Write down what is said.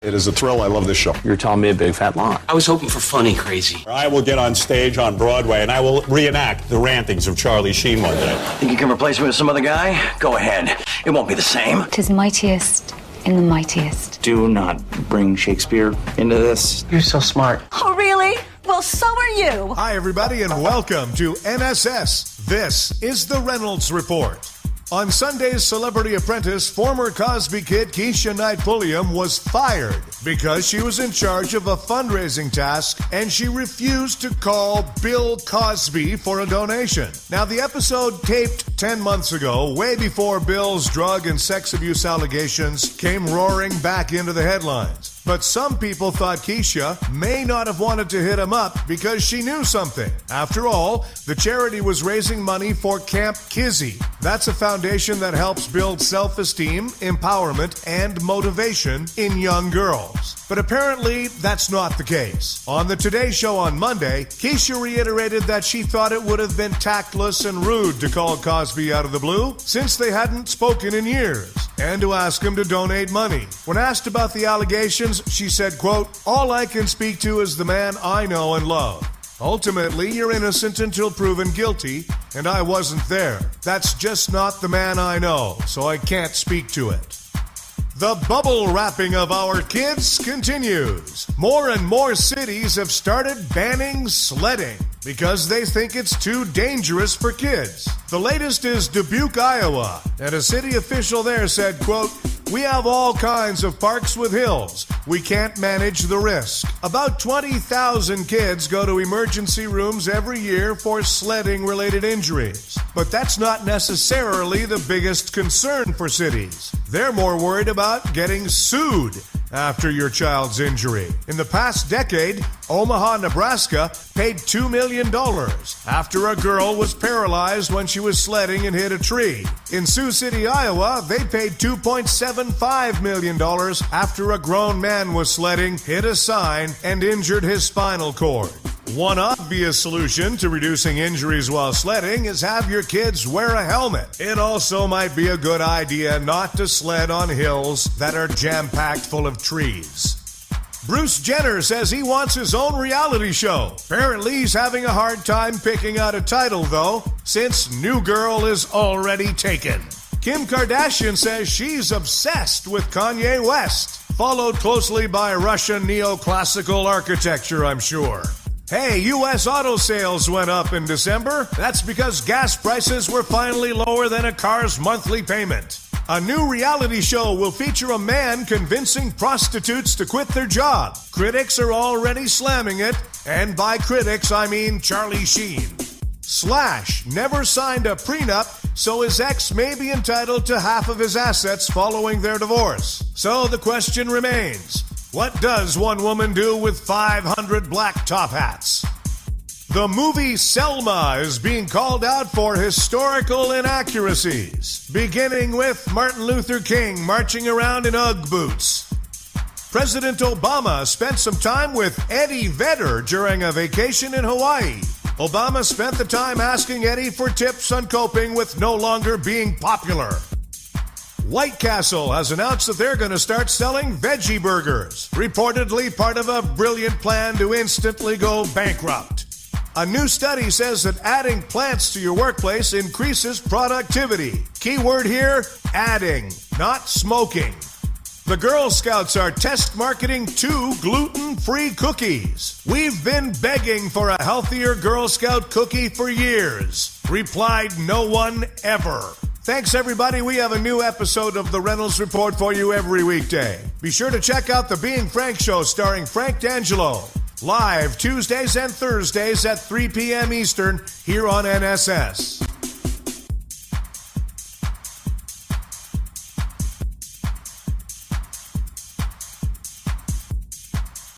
It is a thrill. I love this show. You're telling me a big fat lie. I was hoping for funny crazy. I will get on stage on Broadway and I will reenact the rantings of Charlie Sheen one day. Think you can replace me with some other guy? Go ahead. It won't be the same. 'Tis mightiest in the mightiest. Do not bring Shakespeare into this. You're so smart. Oh, really? Well, so are you. Hi, everybody, and welcome to NSS. This is the Reynolds Report. On Sunday's Celebrity Apprentice, former Cosby kid Keisha Knight Pulliam was fired because she was in charge of a fundraising task and she refused to call Bill Cosby for a donation. Now, the episode taped 10 months ago, way before Bill's drug and sex abuse allegations came roaring back into the headlines. But some people thought Keisha may not have wanted to hit him up because she knew something. After all, the charity was raising money for Camp Kizzy. That's a foundation that helps build self-esteem, empowerment, and motivation in young girls. But apparently, that's not the case. On the Today Show on Monday, Keisha reiterated that she thought it would have been tactless and rude to call Cosby out of the blue since they hadn't spoken in years, and to ask him to donate money. When asked about the allegations, she said, quote, "All I can speak to is the man I know and love. Ultimately, you're innocent until proven guilty, and I wasn't there. That's just not the man I know, so I can't speak to it." The bubble wrapping of our kids continues. More and more cities have started banning sledding because they think it's too dangerous for kids. The latest is Dubuque, Iowa, and a city official there said, quote, "We have all kinds of parks with hills. We can't manage the risk." About 20,000 kids go to emergency rooms every year for sledding-related injuries. But that's not necessarily the biggest concern for cities. They're more worried about getting sued after your child's injury. In the past decade, Omaha, Nebraska paid $2 million after a girl was paralyzed when she was sledding and hit a tree. In Sioux City, Iowa, they paid $2.75 million after a grown man was sledding, hit a sign, and injured his spinal cord. One obvious solution to reducing injuries while sledding is have your kids wear a helmet. It also might be a good idea not to sled on hills that are jam-packed full of trees. Bruce Jenner says he wants his own reality show. Apparently, he's having a hard time picking out a title, though, since New Girl is already taken. Kim Kardashian says she's obsessed with Kanye West, followed closely by Russian neoclassical architecture, I'm sure. Hey, U.S. auto sales went up in December. That's because gas prices were finally lower than a car's monthly payment. A new reality show will feature a man convincing prostitutes to quit their job. Critics are already slamming it, and by critics, I mean Charlie Sheen. Slash never signed a prenup, so his ex may be entitled to half of his assets following their divorce. So the question remains, what does one woman do with 500 black top hats? The movie Selma is being called out for historical inaccuracies, beginning with Martin Luther King marching around in Ugg boots. President Obama spent some time with Eddie Vedder during a vacation in Hawaii. Obama spent the time asking Eddie for tips on coping with no longer being popular. White Castle has announced that they're going to start selling veggie burgers, reportedly part of a brilliant plan to instantly go bankrupt. A new study says that adding plants to your workplace increases productivity. Keyword here, adding, not smoking. The Girl Scouts are test marketing 2 gluten-free cookies. "We've been begging for a healthier Girl Scout cookie for years," replied no one ever. Thanks, everybody. We have a new episode of The Reynolds Report for you every weekday. Be sure to check out The Being Frank Show starring Frank D'Angelo. Live Tuesdays and Thursdays at 3 p.m. Eastern here on NSS.